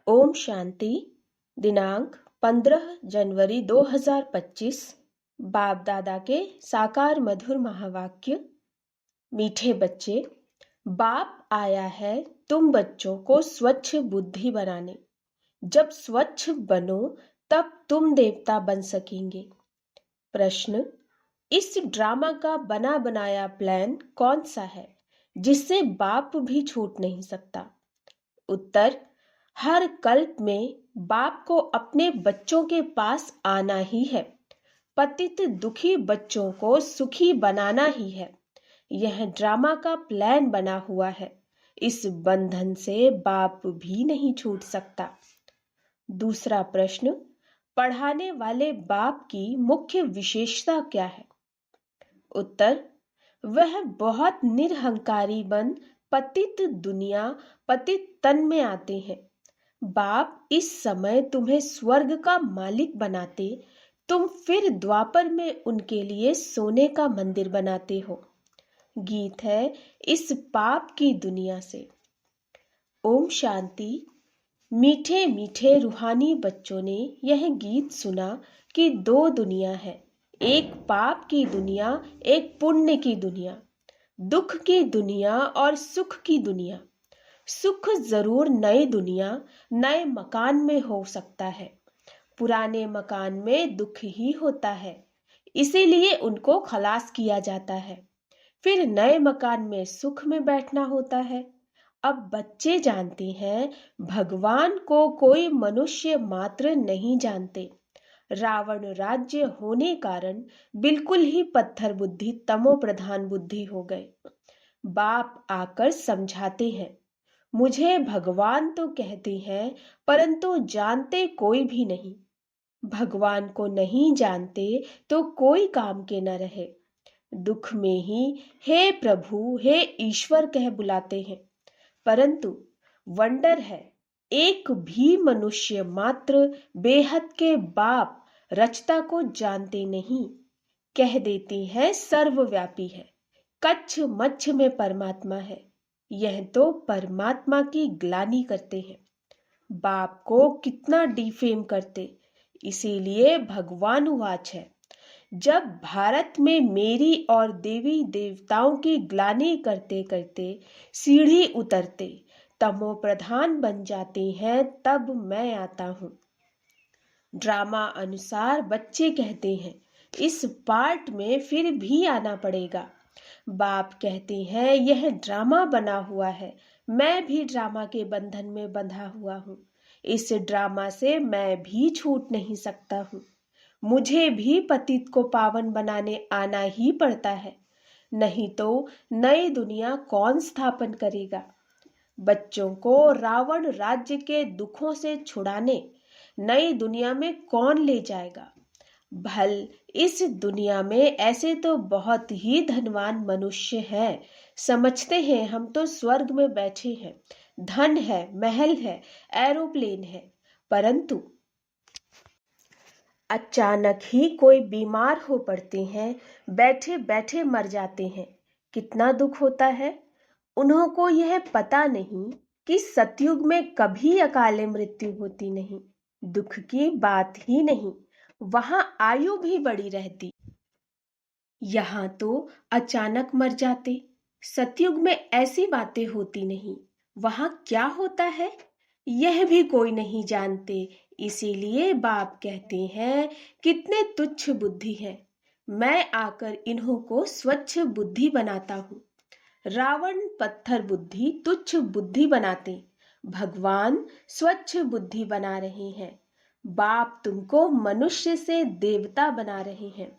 ओम शांति। दिनांक 15 जनवरी 2025। बाप दादा के साकार मधुर महावाक्य। मीठे बच्चे, बाप आया है तुम बच्चों को स्वच्छ बुद्धि बनाने। जब स्वच्छ बनो तब तुम देवता बन सकेंगे। प्रश्न, इस ड्रामा का बना बनाया प्लान कौन सा है जिससे बाप भी छूट नहीं सकता? उत्तर, हर कल्प में बाप को अपने बच्चों के पास आना ही है। पतित दुखी बच्चों को सुखी बनाना ही है। यह ड्रामा का प्लान बना हुआ है। इस बंधन से बाप भी नहीं छूट सकता। दूसरा प्रश्न, पढ़ाने वाले बाप की मुख्य विशेषता क्या है? उत्तर, वह बहुत निरहंकारी बन पतित दुनिया पतित तन में आते हैं। बाप इस समय तुम्हें स्वर्ग का मालिक बनाते, तुम फिर द्वापर में उनके लिए सोने का मंदिर बनाते हो। गीत है इस पाप की दुनिया से। ओम शांति। मीठे मीठे रूहानी बच्चों ने यह गीत सुना कि दो दुनिया है, एक पाप की दुनिया, एक पुण्य की दुनिया, दुख की दुनिया और सुख की दुनिया। सुख जरूर नई दुनिया, नए मकान में हो सकता है। पुराने मकान में दुख ही होता है, इसीलिए उनको खलास किया जाता है। फिर नए मकान में सुख में बैठना होता है। अब बच्चे जानते हैं भगवान को कोई मनुष्य मात्र नहीं जानते। रावण राज्य होने कारण बिल्कुल ही पत्थर बुद्धि, तमो प्रधान बुद्धि हो गए। बाप आकर समझाते हैं, मुझे भगवान तो कहते हैं परंतु जानते कोई भी नहीं। भगवान को नहीं जानते तो कोई काम के न रहे। दुख में ही हे प्रभु, हे ईश्वर कह बुलाते हैं, परंतु वंडर है, एक भी मनुष्य मात्र बेहद के बाप रचता को जानते नहीं। कह देते हैं सर्वव्यापी है, कच्छ मच्छ में परमात्मा है। यह तो परमात्मा की ग्लानि करते हैं। बाप को कितना डिफेम करते। इसीलिए भगवान वाच है, जब भारत में मेरी और देवी देवताओं की ग्लानि करते करते सीढ़ी उतरते, तमो प्रधान बन जाते हैं, तब मैं आता हूं। ड्रामा अनुसार बच्चे कहते हैं इस पार्ट में फिर भी आना पड़ेगा। बाप कहते हैं यह ड्रामा बना हुआ है, मैं भी ड्रामा के बंधन में बंधा हुआ हूँ। इस ड्रामा से मैं भी छूट नहीं सकता हूँ। मुझे भी पतित को पावन बनाने आना ही पड़ता है, नहीं तो नई दुनिया कौन स्थापन करेगा? बच्चों को रावण राज्य के दुखों से छुड़ाने नई दुनिया में कौन ले जाएगा? भल इस दुनिया में ऐसे तो बहुत ही धनवान मनुष्य हैं, समझते हैं हम तो स्वर्ग में बैठे हैं, धन है, महल है, एरोप्लेन है, परंतु अचानक ही कोई बीमार हो पड़ते हैं, बैठे बैठे मर जाते हैं। कितना दुख होता है। उन्हों को यह पता नहीं कि सतयुग में कभी अकाले मृत्यु होती नहीं। दुख की बात ही नहीं, वहां आयु भी बड़ी रहती। यहाँ तो अचानक मर जाते। सतयुग में ऐसी बातें होती नहीं। वहां क्या होता है यह भी कोई नहीं जानते। इसीलिए बाप कहते हैं कितने तुच्छ बुद्धि है, मैं आकर इन्हों को स्वच्छ बुद्धि बनाता हूँ। रावण पत्थर बुद्धि, तुच्छ बुद्धि बनाते, भगवान स्वच्छ बुद्धि बना रहे हैं। बाप तुमको मनुष्य से देवता बना रहे हैं।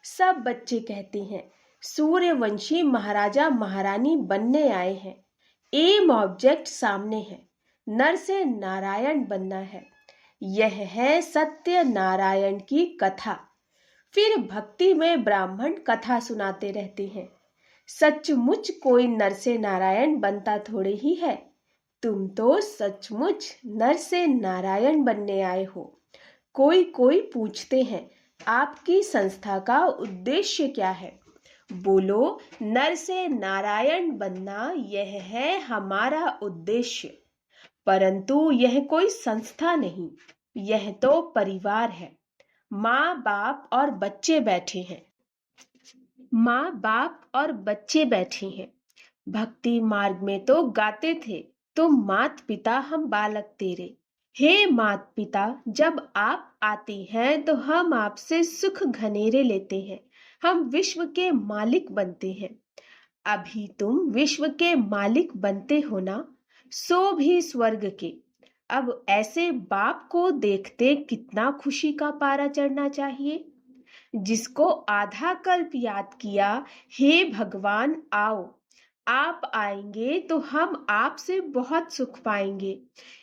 सब बच्चे कहते हैं सूर्यवंशी महाराजा महारानी बनने आए हैं। एम ऑब्जेक्ट सामने है, नर से नारायण बनना है। यह है सत्य नारायण की कथा। फिर भक्ति में ब्राह्मण कथा सुनाते रहते हैं। सचमुच कोई नर से नारायण बनता थोड़े ही है। तुम तो सचमुच नर से नारायण बनने आए हो। कोई कोई पूछते हैं आपकी संस्था का उद्देश्य क्या है? बोलो नर से नारायण बनना, यह है हमारा उद्देश्य। परंतु यह कोई संस्था नहीं, यह तो परिवार है। माँ बाप और बच्चे बैठे हैं। माँ बाप और बच्चे बैठे हैं। भक्ति मार्ग में तो गाते थे, तो मात पिता हम बालक तेरे। हे मात पिता, जब आप आते हैं तो हम आपसे सुख घनेरे लेते हैं, हम विश्व के मालिक बनते हैं। अभी तुम विश्व के मालिक बनते हो ना, सो भी स्वर्ग के। अब ऐसे बाप को देखते कितना खुशी का पारा चढ़ना चाहिए। जिसको आधा कल्प याद किया, हे भगवान आओ, आप आएंगे तो हम आपसे बहुत सुख पाएंगे।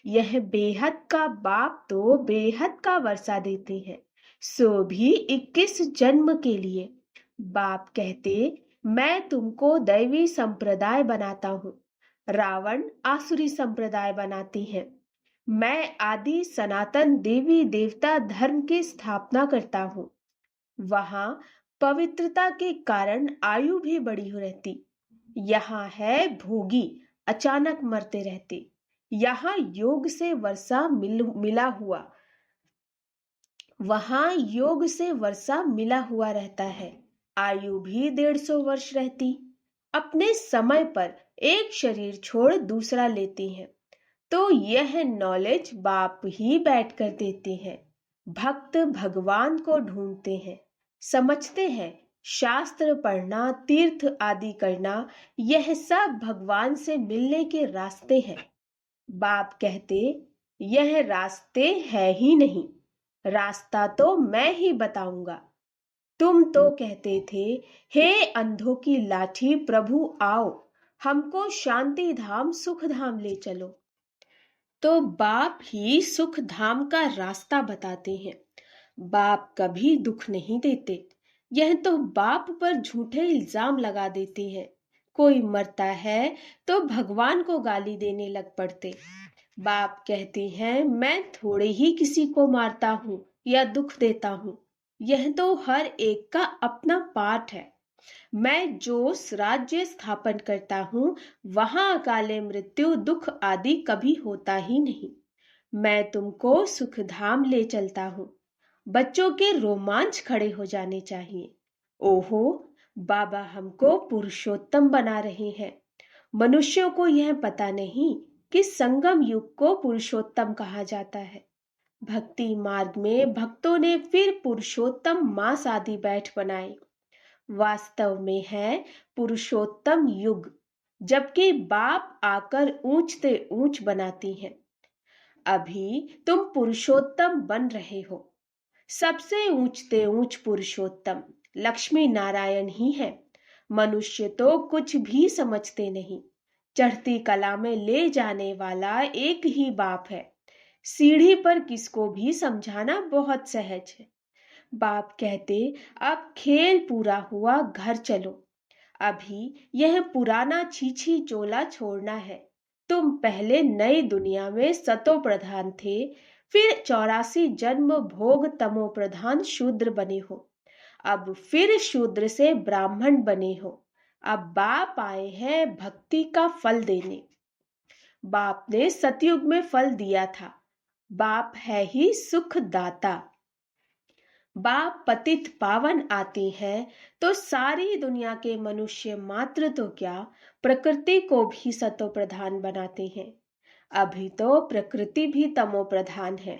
यह बेहद का बाप तो बेहद का वर्षा देते हैं, सो भी 21 जन्म के लिए। बाप कहते, मैं तुमको दैवी संप्रदाय बनाता हूँ, रावण आसुरी संप्रदाय बनाते हैं। मैं आदि सनातन देवी देवता धर्म की स्थापना करता हूँ। वहां पवित्रता के कारण आयु भी बड़ी हो रहती। यहाँ है भोगी, अचानक मरते रहते। यहाँ योग से वर्षा मिला हुआ, वहां योग से वर्षा मिला हुआ रहता है। आयु भी 150 वर्ष रहती। अपने समय पर एक शरीर छोड़ दूसरा लेती हैं, तो यह नॉलेज बाप ही बैठकर देते हैं। भक्त भगवान को ढूंढते हैं, समझते हैं। शास्त्र पढ़ना, तीर्थ आदि करना, यह सब भगवान से मिलने के रास्ते हैं। बाप कहते, यह रास्ते है ही नहीं, रास्ता तो मैं ही बताऊंगा। तुम तो कहते थे, हे अंधों की लाठी प्रभु आओ, हमको शांति धाम सुख धाम ले चलो। तो बाप ही सुख धाम का रास्ता बताते हैं। बाप कभी दुख नहीं देते, यह तो बाप पर झूठे इल्जाम लगा देते हैं। कोई मरता है तो भगवान को गाली देने लग पड़ते। बाप कहते हैं, मैं थोड़े ही किसी को मारता हूँ या दुख देता हूँ, यह तो हर एक का अपना पाठ है। मैं जो राज्य स्थापन करता हूँ, वहां अकाले मृत्यु दुख आदि कभी होता ही नहीं। मैं तुमको सुखधाम ले चलता हूँ। बच्चों के रोमांच खड़े हो जाने चाहिए। ओहो, बाबा हमको पुरुषोत्तम बना रहे हैं। मनुष्यों को यह पता नहीं कि संगम युग को पुरुषोत्तम कहा जाता है। भक्ति मार्ग में भक्तों ने फिर पुरुषोत्तम मास आदि बैठ बनाए। वास्तव में है पुरुषोत्तम युग, जबकि बाप आकर ऊंचते ऊंच बनाती हैं। अभी तुम पुरुषोत्तम बन रहे हो। सबसे ऊंचते ऊंच पुरुषोत्तम लक्ष्मी नारायण ही है। मनुष्य तो कुछ भी समझते नहीं। चढ़ती कला में ले जाने वाला एक ही बाप है। सीढ़ी पर किसको भी समझाना बहुत सहज है। बाप कहते, अब खेल पूरा हुआ, घर चलो। अभी यह पुराना छीछी चोला छोड़ना है। तुम पहले नई दुनिया में सतो प्रधान थे, फिर 84 जन्म भोग तमो प्रधान शूद्र बने हो। अब फिर शूद्र से ब्राह्मण बने हो। अब बाप आए हैं भक्ति का फल देने। बाप ने सतयुग में फल दिया था। बाप है ही सुख दाता। बाप पतित पावन आते हैं तो सारी दुनिया के मनुष्य मात्र तो क्या, प्रकृति को भी सतो प्रधान बनाते हैं। अभी तो प्रकृति भी तमो प्रधान है।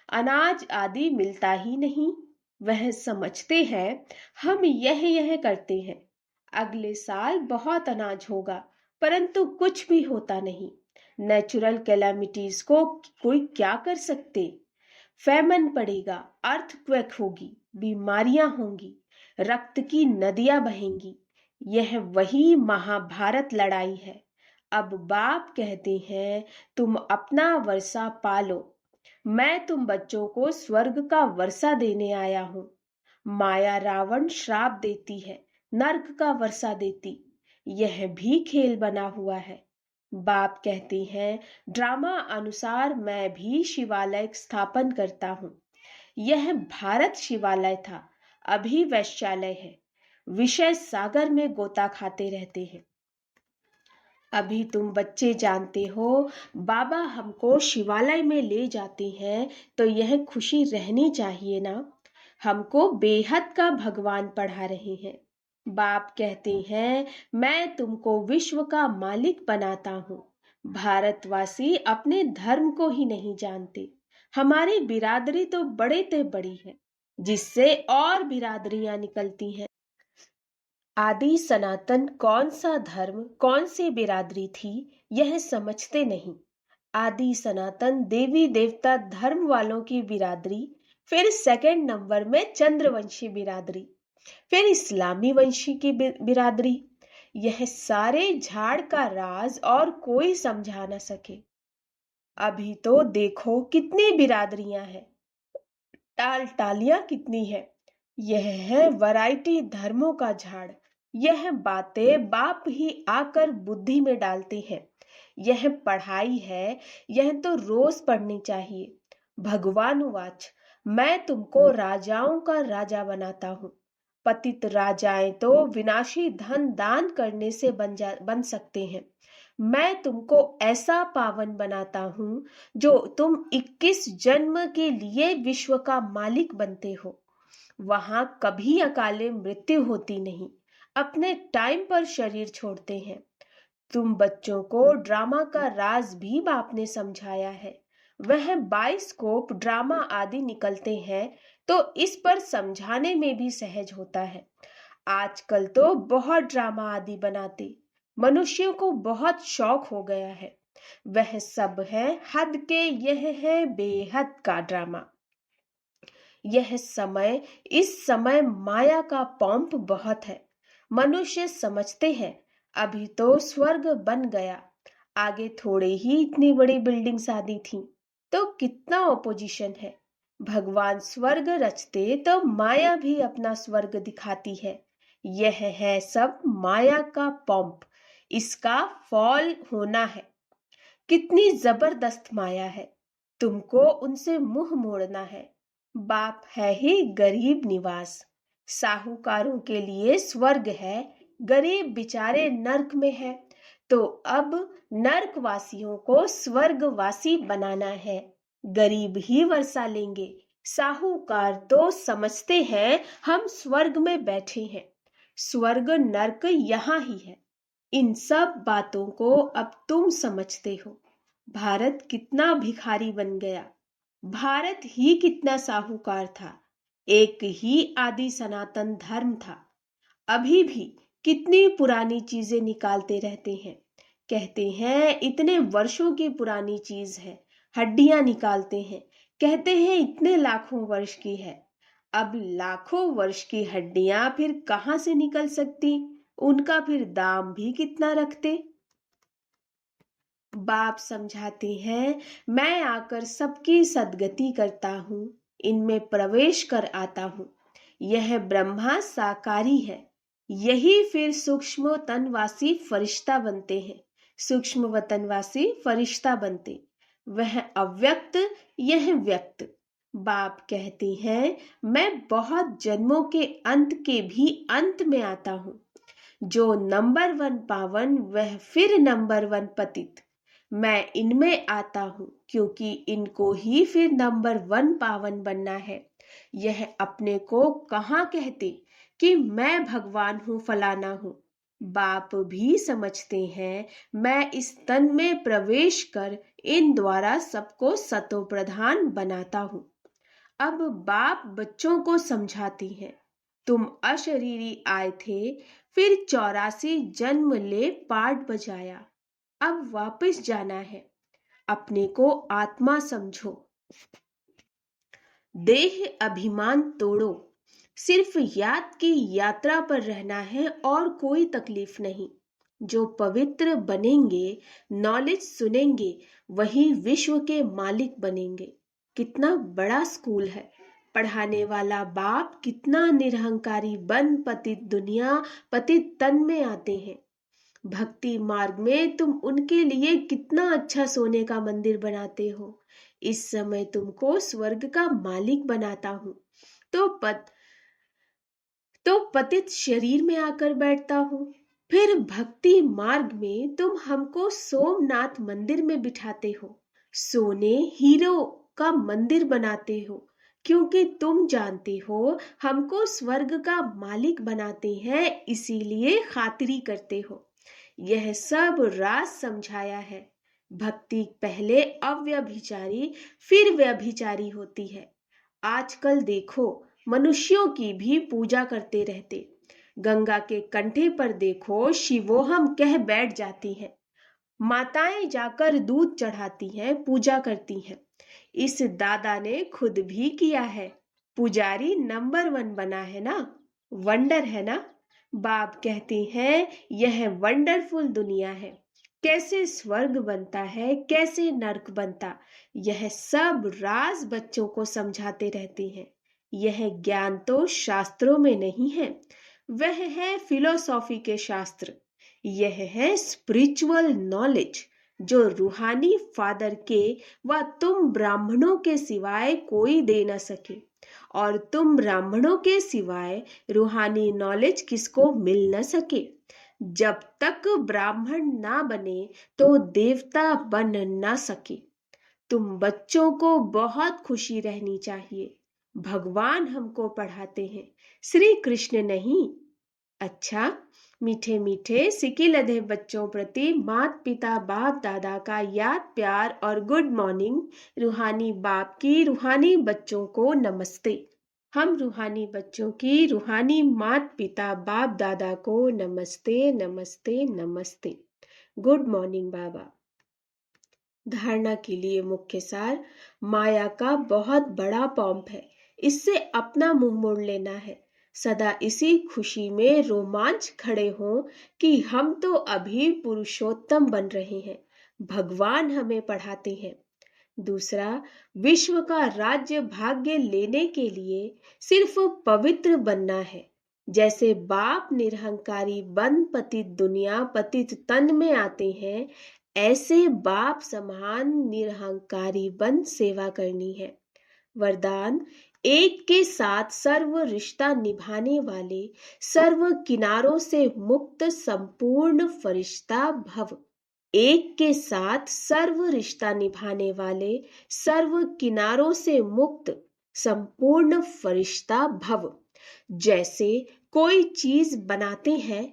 अनाज आदि मिलता ही नहीं। वह समझते हैं हम यह करते हैं, अगले साल बहुत अनाज होगा, परंतु कुछ भी होता नहीं। नेचुरल कैलामिटीज को कोई क्या कर सकते। फैमन पड़ेगा, अर्थक्वेक होगी, बीमारियां होंगी, रक्त की नदियां बहेंगी। यह वही महाभारत लड़ाई है। अब बाप कहते हैं, तुम अपना वर्षा पालो। मैं तुम बच्चों को स्वर्ग का वर्षा देने आया हूँ। माया रावण श्राप देती है, नर्क का वर्षा देती। यह भी खेल बना हुआ है। बाप कहते हैं, ड्रामा अनुसार मैं भी शिवालय स्थापन करता हूँ। यह भारत शिवालय था, अभी वैश्यालय है। विषय सागर में गोता खाते रहते हैं। अभी तुम बच्चे जानते हो, बाबा हमको शिवालय में ले जाते हैं तो यह खुशी रहनी चाहिए ना। हमको बेहद का भगवान पढ़ा रहे हैं। बाप कहते हैं, मैं तुमको विश्व का मालिक बनाता हूँ। भारतवासी अपने धर्म को ही नहीं जानते। हमारी बिरादरी तो बड़े ते बड़ी है, जिससे और बिरादरियां निकलती हैं। आदि सनातन कौन सा धर्म, कौन सी बिरादरी थी, यह समझते नहीं। आदि सनातन देवी देवता धर्म वालों की बिरादरी, फिर सेकंड नंबर में चंद्रवंशी बिरादरी, फिर इस्लामी वंशी की बिरादरी। यह सारे झाड़ का राज और कोई समझा न सके। अभी तो देखो कितनी बिरादरियां हैं, टाल टालियां कितनी है। यह है वैरायटी धर्मों का झाड़। यह बातें बाप ही आकर बुद्धि में डालते हैं। यह पढ़ाई है, यह तो रोज पढ़नी चाहिए। भगवान वाच, मैं तुमको राजाओं का राजा बनाता हूँ। पतित राजाएं तो विनाशी धन दान करने से बन सकते हैं। मैं तुमको ऐसा पावन बनाता हूँ जो तुम 21 जन्म के लिए विश्व का मालिक बनते हो। वहां कभी अकाले मृत्यु होती नहीं। अपने टाइम पर शरीर छोड़ते हैं। तुम बच्चों को ड्रामा का राज भी बाप ने समझाया है। वह बाइस्कोप ड्रामा आदि निकलते हैं तो इस पर समझाने में भी सहज होता है। आजकल तो बहुत ड्रामा आदि बनाते, मनुष्यों को बहुत शौक हो गया है। वह सब है हद के, यह है बेहद का ड्रामा। यह समय, इस समय माया का पंप बहुत है। मनुष्य समझते हैं अभी तो स्वर्ग बन गया, आगे थोड़े ही इतनी बड़ी बिल्डिंग्स आदि थी, तो कितना ऑपोजिशन है। भगवान स्वर्ग रचते तो माया भी अपना स्वर्ग दिखाती है। यह है सब माया का पंप, इसका फॉल होना है। कितनी जबरदस्त माया है, तुमको उनसे मुंह मोड़ना है। बाप है ही गरीब निवास। साहूकारों के लिए स्वर्ग है, गरीब बेचारे नर्क में है। तो अब नर्कवासियों को स्वर्गवासी बनाना है। गरीब ही वर्षा लेंगे। साहूकार तो समझते हैं हम स्वर्ग में बैठे हैं। स्वर्ग नर्क यहाँ ही है। इन सब बातों को अब तुम समझते हो। भारत कितना भिखारी बन गया। भारत ही कितना साहूकार था। एक ही आदि सनातन धर्म था। अभी भी कितनी पुरानी चीजें निकालते रहते हैं। कहते हैं इतने वर्षों की पुरानी चीज है। हड्डियां निकालते हैं, कहते हैं इतने लाखों वर्ष की है। अब लाखों वर्ष की हड्डियां फिर कहां से निकल सकती, उनका फिर दाम भी कितना रखते। बाप समझाते हैं, मैं आकर सबकी सद्गति करता हूँ, इनमें प्रवेश कर आता हूँ। यह ब्रह्मा साकारी है। यही फिर सूक्ष्म तनवासी फरिश्ता बनते हैं। सूक्ष्म वतनवासी फरिश्ता बनते। वह अव्यक्त, यह व्यक्त। बाप कहते हैं, मैं बहुत जन्मों के अंत के भी अंत में आता हूँ। जो नंबर 1 पावन, वह फिर नंबर 1 पतित। मैं इनमें आता हूँ क्योंकि इनको ही फिर नंबर 1 पावन बनना है। यह अपने को कहाँ कहते कि मैं भगवान हूँ, फलाना हूँ। बाप भी समझते हैं मैं इस तन में प्रवेश कर इन द्वारा सबको सतो प्रधान बनाता हूँ। अब बाप बच्चों को समझाती हैं, तुम अशरीरी आए थे, फिर 84 जन्म ले पाठ बजाया, अब वापस जाना है। अपने को आत्मा समझो, देह अभिमान तोड़ो। सिर्फ याद की यात्रा पर रहना है और कोई तकलीफ नहीं। जो पवित्र बनेंगे, नॉलेज सुनेंगे, वही विश्व के मालिक बनेंगे। कितना बड़ा स्कूल है। पढ़ाने वाला बाप कितना निरहंकारी बन पतित दुनिया, पतित तन में आते हैं। भक्ति मार्ग में तुम उनके लिए कितना अच्छा सोने का मंदिर बनाते हो। इस समय तुमको स्वर्ग का मालिक बनाता हूँ। तो पतित शरीर में आकर बैठता हूँ। फिर भक्ति मार्ग में तुम हमको सोमनाथ मंदिर में बिठाते हो, सोने हीरो का मंदिर बनाते हो, क्योंकि तुम जानते हो हमको स्वर्ग का मालिक बनाते हैं, इसीलिए खातिरी करते हो। यह सब राज समझाया है। भक्ति पहले अव्यभिचारी फिर व्यभिचारी होती है। आजकल देखो, मनुष्यों की भी पूजा करते रहते। गंगा के कंठे पर देखो, शिवोहम कह बैठ जाती हैं। माताएं जाकर दूध चढ़ाती हैं, पूजा करती हैं। इस दादा ने खुद भी किया है। पुजारी नंबर 1 बना है ना। वंडर है ना। बाप कहते हैं यह वंडरफुल दुनिया है। कैसे स्वर्ग बनता है, कैसे नरक बनता, यह सब राज बच्चों को समझाते रहते हैं। यह ज्ञान तो शास्त्रों में नहीं है, वह है फिलोसॉफी के शास्त्र। यह है स्पिरिचुअल नॉलेज जो रूहानी फादर के व तुम ब्राह्मणों के सिवाय कोई दे न सके। और तुम ब्राह्मणों के सिवाय रूहानी नॉलेज किसको मिल न सके। जब तक ब्राह्मण ना बने तो देवता बन ना सके। तुम बच्चों को बहुत खुशी रहनी चाहिए। भगवान हमको पढ़ाते हैं, श्री कृष्ण नहीं। अच्छा, मीठे मीठे सिके लधे बच्चों प्रति माता पिता बाप दादा का याद प्यार और गुड मॉर्निंग। रूहानी बाप की रूहानी बच्चों को नमस्ते। हम रूहानी बच्चों की रूहानी माता पिता बाप दादा को नमस्ते नमस्ते नमस्ते। गुड मॉर्निंग बाबा। धारणा के लिए मुख्य सार, माया का बहुत बड़ा पॉम्प है, इससे अपना मुंह मोड़ लेना है। सदा इसी खुशी में रोमांच खड़े हों कि हम तो अभी पुरुषोत्तम बन रहे हैं, भगवान हमें पढ़ाते हैं। दूसरा, विश्व का राज्य भाग्य लेने के लिए सिर्फ पवित्र बनना है। जैसे बाप निरहंकारी बन पतित दुनिया पतित तन में आते हैं, ऐसे बाप समान निरहंकारी बन सेवा करनी है। वरदान, एक के साथ सर्व रिश्ता निभाने वाले, सर्व किनारों से मुक्त संपूर्ण फरिश्ता भव। एक के साथ सर्व रिश्ता निभाने वाले, सर्व किनारों से मुक्त संपूर्ण फरिश्ता भव। जैसे कोई चीज बनाते हैं,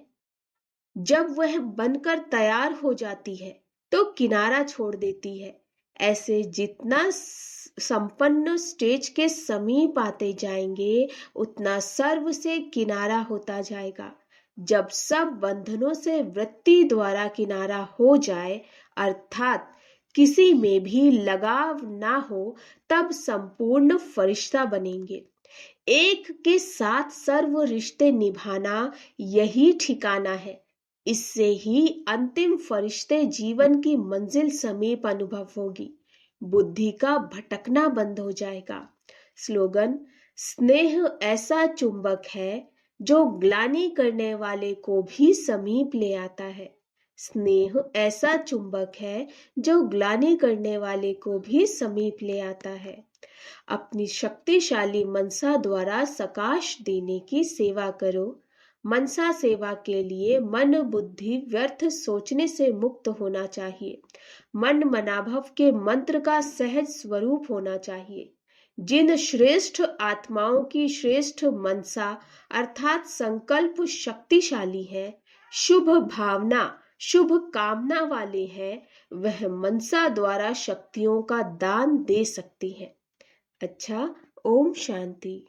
जब वह बनकर तैयार हो जाती है तो किनारा छोड़ देती है। ऐसे जितना संपन्न स्टेज के समीप आते जाएंगे, उतना सर्व से किनारा होता जाएगा। जब सब बंधनों से वृत्ति द्वारा किनारा हो जाए, अर्थात किसी में भी लगाव ना हो, तब संपूर्ण फरिश्ता बनेंगे। एक के साथ सर्व रिश्ते निभाना यही ठिकाना है। इससे ही अंतिम फरिश्ते जीवन की मंजिल समीप अनुभव होगी। बुद्धि का भटकना बंद हो जाएगा। स्लोगन, स्नेह ऐसा चुंबक है जो ग्लानि करने वाले को भी समीप ले आता है। स्नेह ऐसा चुंबक है जो ग्लानि करने वाले को भी समीप ले आता है। अपनी शक्तिशाली मनसा द्वारा सकाश देने की सेवा करो। मनसा सेवा के लिए मन बुद्धि व्यर्थ सोचने से मुक्त होना चाहिए। मन मनाभव के मंत्र का सहज स्वरूप होना चाहिए। जिन श्रेष्ठ आत्माओं की श्रेष्ठ मनसा अर्थात संकल्प शक्तिशाली है, शुभ भावना शुभ कामना वाले हैं, वह मनसा द्वारा शक्तियों का दान दे सकती है। अच्छा, ओम शांति।